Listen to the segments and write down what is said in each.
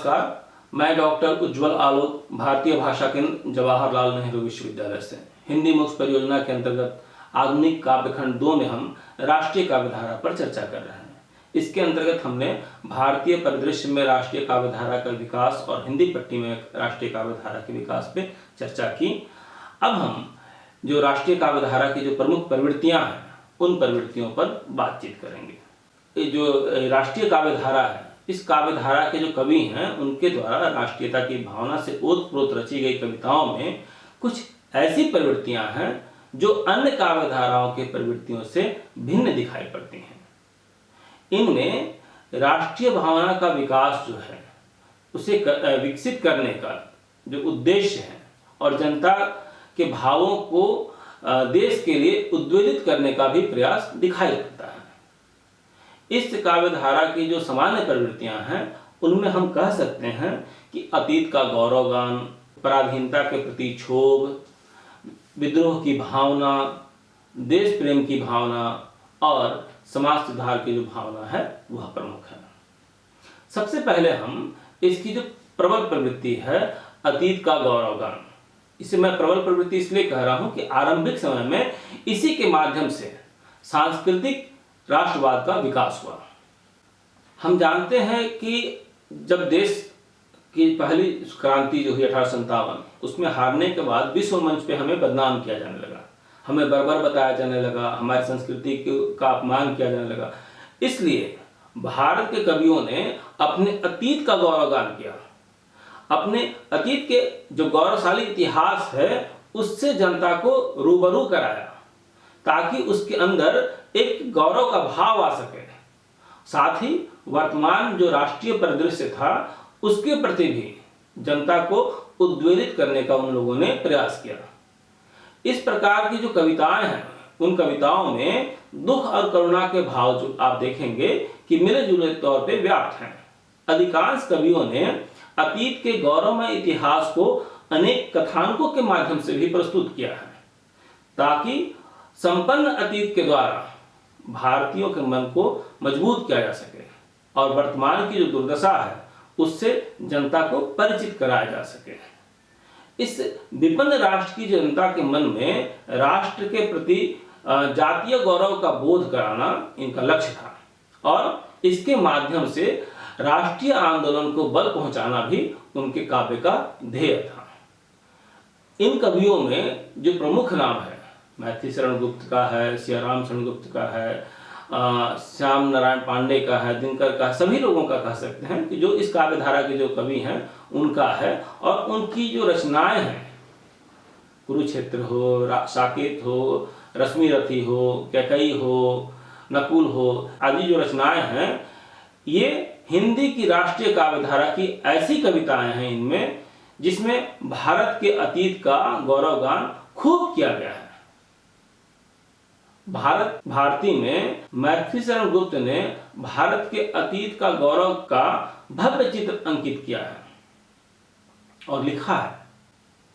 नमस्कार, मैं डॉक्टर उज्ज्वल आलोक भारतीय भाषा केंद्र जवाहरलाल नेहरू विश्वविद्यालय से हिंदी मुक्त परियोजना के अंतर्गत आधुनिक काव्यखंड 2 में हम राष्ट्रीय काव्यधारा पर चर्चा कर रहे हैं। इसके अंतर्गत हमने भारतीय परिदृश्य में राष्ट्रीय काव्यधारा का विकास और हिंदी पट्टी में राष्ट्रीय काव्यधारा के विकास पे चर्चा की। अब हम जो राष्ट्रीय काव्यधारा की जो प्रमुख प्रवृत्तियां हैं उन प्रवृत्तियों पर बातचीत करेंगे। ये जो राष्ट्रीय काव्यधारा है, इस काव्यधारा के जो कवि हैं उनके द्वारा राष्ट्रीयता की भावना से ओतप्रोत रची गई कविताओं में कुछ ऐसी प्रवृत्तियां हैं जो अन्य काव्यधाराओं के प्रवृत्तियों से भिन्न दिखाई पड़ती हैं। इनमें राष्ट्रीय भावना का विकास जो है उसे विकसित करने का जो उद्देश्य है और जनता के भावों को देश के लिए उद्वेलित करने का भी प्रयास दिखाई देता है। इस काव्यधारा की जो सामान्य प्रवृत्तियां हैं उनमें हम कह सकते हैं कि अतीत का गौरवगान, पराधीनता के प्रति क्षोभ, विद्रोह की भावना, देश प्रेम की भावना और समाज सुधार की जो भावना है वह प्रमुख है। सबसे पहले हम इसकी जो प्रबल प्रवृत्ति है अतीत का गौरवगान, इसे मैं प्रबल प्रवृत्ति इसलिए कह रहा हूं कि आरंभिक समय में इसी के माध्यम से सांस्कृतिक राष्ट्रवाद का विकास हुआ। हम जानते हैं कि जब देश की पहली क्रांति जो हुई 1857, उसमें हारने के बाद विश्व मंच पे हमें बदनाम किया जाने लगा, हमें बर्बर बताया जाने लगा, हमारी संस्कृति का अपमान किया जाने लगा। इसलिए भारत के कवियों ने अपने अतीत का गौरवगान किया, अपने अतीत के जो गौरवशाली इतिहास है उससे जनता को रूबरू कराया ताकि उसके अंदर एक गौरव का भाव आ सके। साथ ही वर्तमान जो राष्ट्रीय परिदृश्य था उसके प्रति भी जनता को उद्वेलित करने का उन लोगों ने प्रयास किया। इस प्रकार की जो कविताएं हैं उन कविताओं में दुख और करुणा के भाव जो आप देखेंगे कि मिले जुले तौर पे व्याप्त हैं। अधिकांश कवियों ने अतीत के गौरवमय इतिहास को अनेक कथानकों के माध्यम से भी प्रस्तुत किया है ताकि संपन्न अतीत के द्वारा भारतीयों के मन को मजबूत किया जा सके और वर्तमान की जो दुर्दशा है उससे जनता को परिचित कराया जा सके। इस विपन्न राष्ट्र की जनता के मन में राष्ट्र के प्रति जातीय गौरव का बोध कराना इनका लक्ष्य था और इसके माध्यम से राष्ट्रीय आंदोलन को बल पहुंचाना भी उनके काव्य का ध्येय था। इन कवियों में जो प्रमुख नाम है मैथिली शरण गुप्त का है, सियाराम शरण गुप्त का है, श्याम नारायण पांडे का है, दिनकर का, सभी लोगों का कह सकते हैं कि जो इस काव्यधारा के जो कवि हैं उनका है। और उनकी जो रचनाएं हैं, कुरुक्षेत्र हो, साकेत हो, रश्मिरथी हो, कैकई हो, नकुल हो आदि जो रचनाएं हैं ये हिंदी की राष्ट्रीय काव्यधारा की ऐसी कविताएं हैं इनमें जिसमें भारत के अतीत का गौरवगान खूब किया गया है। भारती में मैथिली शरण गुप्त ने भारत के अतीत का गौरव का भव्य चित्र अंकित किया है और लिखा है,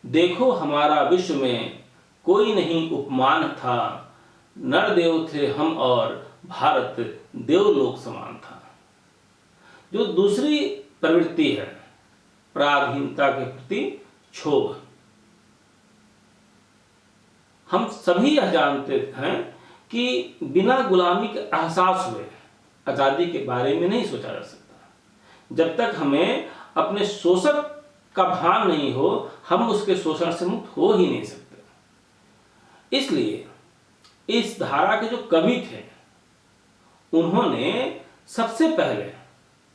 देखो हमारा विश्व में कोई नहीं उपमान था, नर देव थे हम और भारत देवलोक समान था। जो दूसरी प्रवृत्ति है पराधीनता के प्रति क्षोभ, हम सभी यह जानते हैं कि बिना गुलामी के एहसास हुए आजादी के बारे में नहीं सोचा जा सकता। जब तक हमें अपने शोषक का भान नहीं हो हम उसके शोषण से मुक्त हो ही नहीं सकते। इसलिए इस धारा के जो कवि थे उन्होंने सबसे पहले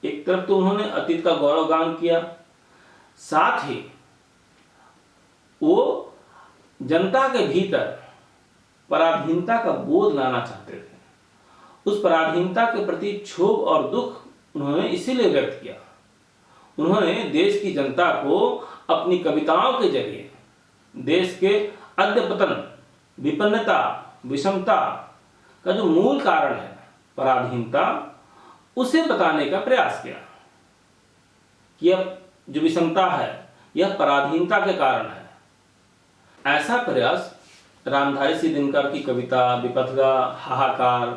एक तरफ तो उन्होंने अतीत का गौरवगान किया, साथ ही वो जनता के भीतर पराधीनता का बोध लाना चाहते थे। उस पराधीनता के प्रति क्षोभ और दुख उन्होंने इसीलिए व्यक्त किया। उन्होंने देश की जनता को अपनी कविताओं के जरिए देश के अधपतन, विपन्नता, विषमता का जो मूल कारण है पराधीनता, उसे बताने का प्रयास किया कि यह जो विषमता है यह पराधीनता के कारण है। ऐसा प्रयास रामधारी सिंह दिनकर की कविता विपथगा, हाहाकार,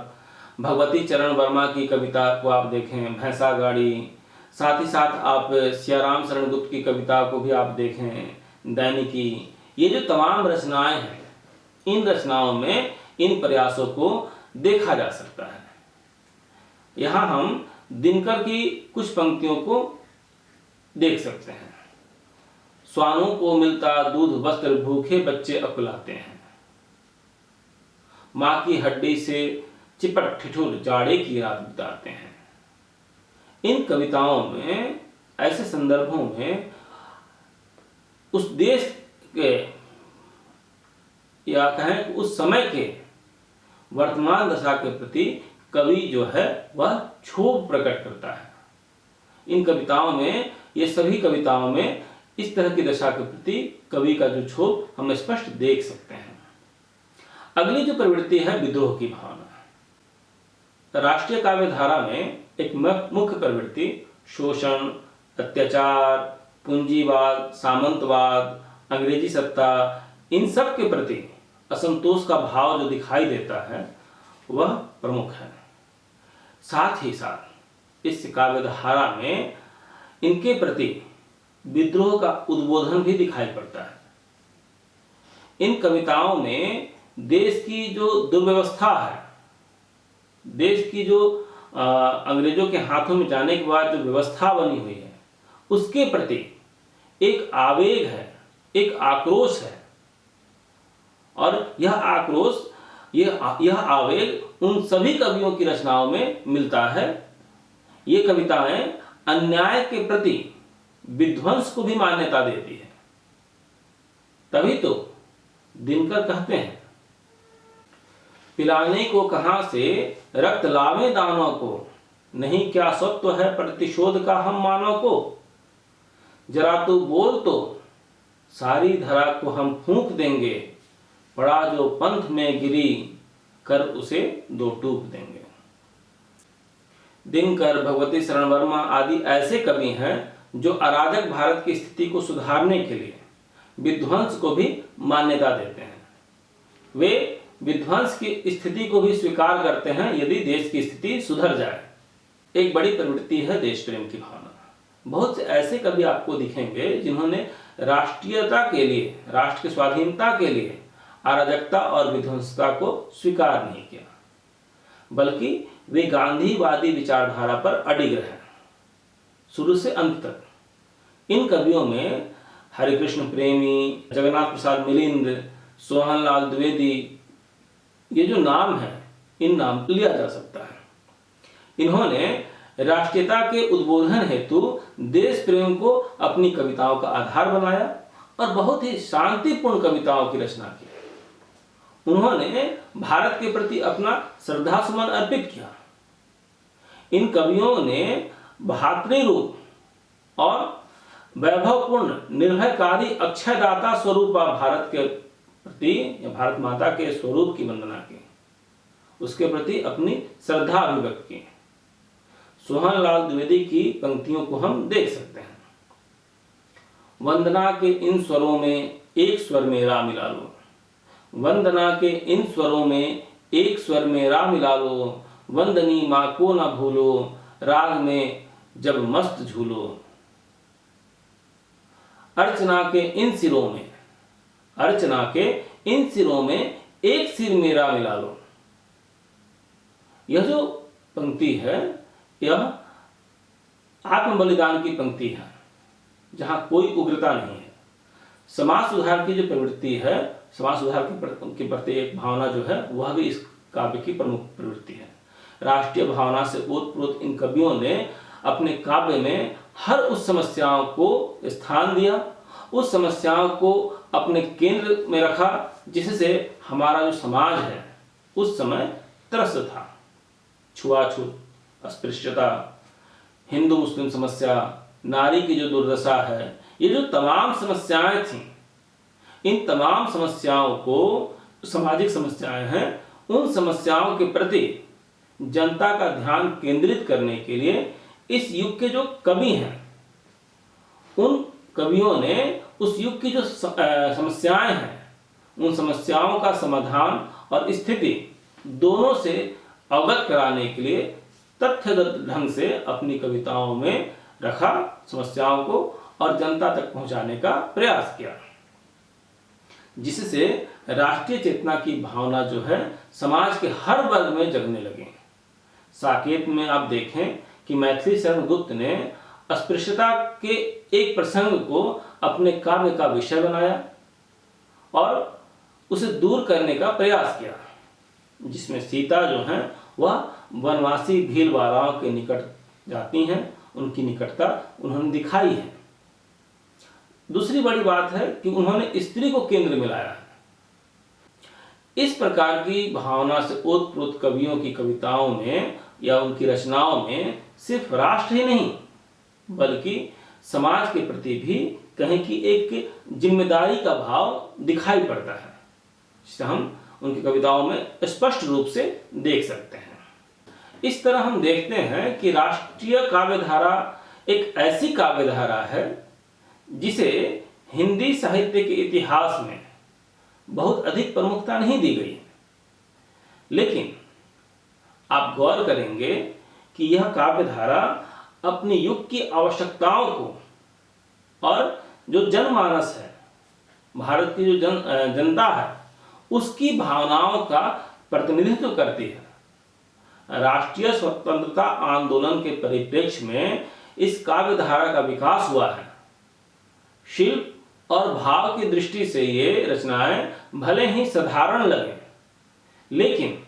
भगवती चरण वर्मा की कविता को आप देखें, भैंसा गाड़ी, साथ ही साथ आप सियाराम शरण गुप्त की कविता को भी आप देखें, दैनिकी, ये जो तमाम रचनाएं हैं, इन रचनाओं में इन प्रयासों को देखा जा सकता है। यहाँ हम दिनकर की कुछ पंक्तियों को देख सकते हैं। स्वानों को मिलता दूध वस्त्र, भूखे बच्चे अकुलाते हैं, माँ की हड्डी से चिपट ठिठुर जाड़े की रात बिताते हैं। इन कविताओं में, ऐसे संदर्भों में उस देश के या कहें उस समय के वर्तमान दशा के प्रति कवि जो है वह क्षोभ प्रकट करता है। इन कविताओं में, ये सभी कविताओं में इस तरह की दशा के प्रति कवि का जो क्षोभ हम स्पष्ट देख सकते हैं। अगली जो प्रवृत्ति है विद्रोह की भावना। राष्ट्रीय काव्य धारा में एक मुख्य प्रवृत्ति शोषण, अत्याचार, पूंजीवाद, सामंतवाद, अंग्रेजी सत्ता, इन सब के प्रति असंतोष का भाव जो दिखाई देता है वह प्रमुख है। साथ ही साथ इस काव्य धारा में इनके प्रति विद्रोह का उद्बोधन भी दिखाई पड़ता है। इन कविताओं में देश की जो दुर्व्यवस्था है, देश की जो अंग्रेजों के हाथों में जाने के बाद जो व्यवस्था बनी हुई है, उसके प्रति एक आवेग है, एक आक्रोश है। और यह आक्रोश, यह आवेग उन सभी कवियों की रचनाओं में मिलता है। ये कविताएं अन्याय के प्रति विध्वंस को भी मान्यता देती है। तभी तो दिनकर कहते हैं, पिलाने को कहां से रक्त लावे दानों को, नहीं क्या सत्व है प्रतिशोध का हम मानव को। जरा तू बोल तो सारी धरा को हम फूंक देंगे, पड़ा जो पंथ में गिरी कर उसे दो टूक देंगे। दिनकर, भगवती शरण वर्मा आदि ऐसे कवि हैं जो अराजक भारत की स्थिति को सुधारने के लिए विध्वंस को भी मान्यता देते हैं। वे विध्वंस की स्थिति को भी स्वीकार करते हैं यदि देश की स्थिति सुधर जाए। एक बड़ी प्रवृत्ति है देश प्रेम की भावना। बहुत से ऐसे कवि आपको दिखेंगे जिन्होंने राष्ट्रीयता के लिए, राष्ट्र की स्वाधीनता के लिए अराजकता और विध्वंसता को स्वीकार नहीं किया, बल्कि वे गांधीवादी विचारधारा पर अडिग रहे शुरू से अंत तक। इन कवियों में हरिकृष्ण प्रेमी, जगन्नाथ प्रसाद मिलिंद, सोहनलाल द्विवेदी, ये जो नाम है, इन नाम लिया जा सकता है। इन्होंने राष्ट्रीयता के उद्बोधन हेतु देश प्रेम को अपनी कविताओं का आधार बनाया और बहुत ही शांतिपूर्ण कविताओं की रचना की। उन्होंने भारत के प्रति अपना श्रद्धा सुमन अर्पित किया। इन कवियों ने भातृरूप और वैभवपूर्ण निर्भयकारी अक्षयदाता स्वरूप भारत के प्रति या भारत माता के स्वरूप की वंदना की, उसके प्रति अपनी श्रद्धा अभिव्यक्त की। सोहनलाल द्विवेदी की पंक्तियों को हम देख सकते हैं। वंदना के इन स्वरों में एक स्वर मेरा मिला लो, वंदना के इन स्वरों में एक स्वर मेरा मिला लो, वंदनी माँ को ना भूलो, राग में जब मस्त झूलो। अर्चना के इन सिरों में, अर्चना के इन सिरों में एक सिर मेरा मिला लो। यह जो पंक्ति है, यह आत्म बलिदान की पंक्ति है, जहां कोई उग्रता नहीं है। समाज सुधार की जो प्रवृत्ति है, समाज सुधार के प्रति एक भावना जो है, वह भी इस काव्य की प्रमुख प्रवृत्ति है। राष्ट्रीय भावना से ओतप्रोत इन कवियों ने अपने काव्य में हर उस समस्याओं को स्थान दिया, उस समस्याओं को अपने केंद्र में रखा, जिससे हमारा जो समाज है उस समय त्रस्त था। छुआछूत, अस्पृश्यता, हिंदू मुस्लिम समस्या, नारी की जो दुर्दशा है, ये जो तमाम समस्याएं थीं, इन तमाम समस्याओं को, सामाजिक समस्याएं हैं, उन समस्याओं के प्रति जनता का ध्यान केंद्रित करने के लिए इस युग के जो कवि हैं, उन कवियों ने उस युग की जो समस्याएं हैं, उन समस्याओं का समाधान और स्थिति दोनों से अवगत कराने के लिए तथ्यगत ढंग से अपनी कविताओं में रखा समस्याओं को और जनता तक पहुंचाने का प्रयास किया, जिससे राष्ट्रीय चेतना की भावना जो है समाज के हर वर्ग में जगने लगे। साकेत में आप देखें कि मैथिली शरण गुप्त ने अस्पृश्यता के एक प्रसंग को अपने काव्य का विषय बनाया और उसे दूर करने का प्रयास किया, जिसमें सीता जो है वह वनवासी भीलवालाओं के निकट जाती हैं, उनकी निकटता उन्होंने दिखाई है। दूसरी बड़ी बात है कि उन्होंने स्त्री को केंद्र में लाया है। इस प्रकार की भावना से ओतप्रोत कवियों की कविताओं में या उनकी रचनाओं में सिर्फ राष्ट्र ही नहीं बल्कि समाज के प्रति भी कहीं की एक जिम्मेदारी का भाव दिखाई पड़ता है, जिसे हम उनकी कविताओं में स्पष्ट रूप से देख सकते हैं। इस तरह हम देखते हैं कि राष्ट्रीय काव्यधारा एक ऐसी काव्यधारा है जिसे हिंदी साहित्य के इतिहास में बहुत अधिक प्रमुखता नहीं दी गई है, लेकिन आप गौर करेंगे कि यह काव्यधारा अपने युग की आवश्यकताओं को और जो जनमानस है, भारत की जो जनता है, उसकी भावनाओं का प्रतिनिधित्व करती है। राष्ट्रीय स्वतंत्रता आंदोलन के परिप्रेक्ष्य में इस काव्यधारा का विकास हुआ है। शिल्प और भाव की दृष्टि से ये रचनाएं भले ही साधारण लगे, लेकिन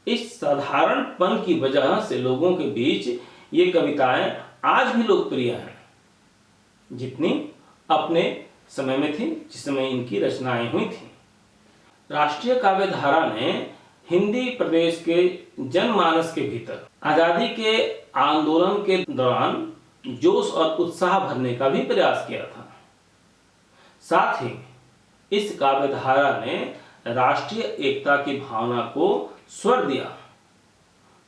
इस साधारणपन की वजह से लोगों के बीच ये कविताएं आज भी लोकप्रिय हैं, जितनी अपने समय में थी, जिस समय इनकी रचनाएं हुई थी। राष्ट्रीय काव्यधारा ने हिंदी प्रदेश के जनमानस के भीतर आजादी के आंदोलन के दौरान जोश और उत्साह भरने का भी प्रयास किया था। साथ ही इस काव्यधारा ने राष्ट्रीय एकता की भावना को स्वर दिया,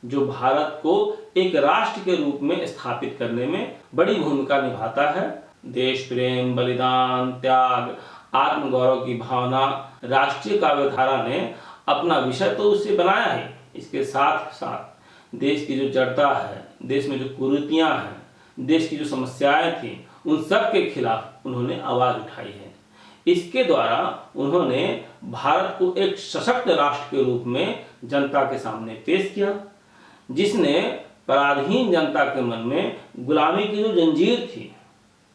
जो भारत को एक राष्ट्र के रूप में स्थापित करने में बड़ी भूमिका निभाता है। देश प्रेम, बलिदान, त्याग, आत्मगौरव की भावना राष्ट्रीय काव्यधारा ने अपना विषय तो उसे बनाया है, इसके साथ साथ देश की जो जड़ता है, देश में जो कुरीतियां हैं, देश की जो समस्याएं थी, उन सब के खिलाफ उन्होंने आवाज उठाई है। इसके द्वारा उन्होंने भारत को एक सशक्त राष्ट्र के रूप में जनता के सामने पेश किया, जिसने पराधीन जनता के मन में गुलामी की जो जंजीर थी,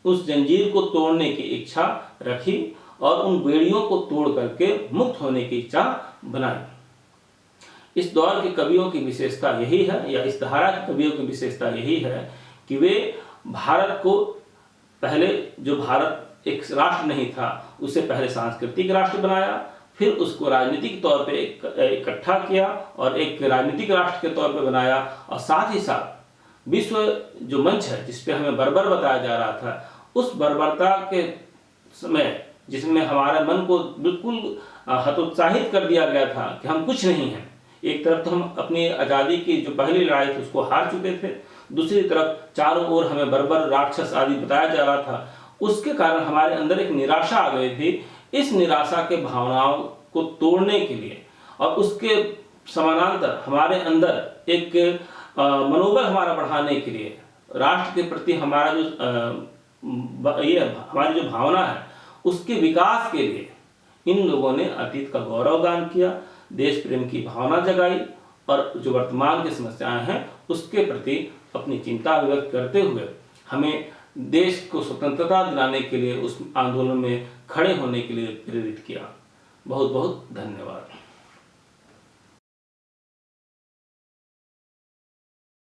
उस जंजीर को तोड़ने की इच्छा रखी और उन बेड़ियों को तोड़ करके मुक्त होने की इच्छा बनाई। इस दौर के कवियों की विशेषता यही है, या इस धारा के कवियों की विशेषता यही है कि वे भारत को पहले, जो भारत एक राष्ट्र नहीं था, उसे पहले सांस्कृतिक राष्ट्र बनाया, फिर उसको राजनीतिक तौर पे इकट्ठा किया और एक राजनीतिक राष्ट्र के तौर पे बनाया, और साथ ही साथ विश्व जो मंच है जिस पे हमें बर्बर बताया जा रहा था, उस बर्बरता के समय जिसमें हमारे मन को बिल्कुल हतोत्साहित कर दिया गया था कि हम कुछ नहीं हैं। एक तरफ तो हम अपनी आज़ादी की जो पहली लड़ाई थी उसको हार चुके थे, दूसरी तरफ चारों ओर हमें बर्बर, राक्षस आदि बताया जा रहा था। उसके कारण हमारे अंदर एक निराशा आ गई थी। इस निराशा के भावनाओं को तोड़ने के लिए और उसके समानांतर हमारे अंदर एक मनोबल हमारा बढ़ाने के लिए, राष्ट्र के प्रति हमारा जो हमारी जो भावना है उसके विकास के लिए इन लोगों ने अतीत का गौरव गान किया, देश प्रेम की भावना जगाई और जो वर्तमान की समस्याएं हैं उसके प्रति अपनी चिंता व्यक्त करते हुए हमें देश को स्वतंत्रता दिलाने के लिए उस आंदोलन में खड़े होने के लिए प्रेरित किया। बहुत बहुत धन्यवाद।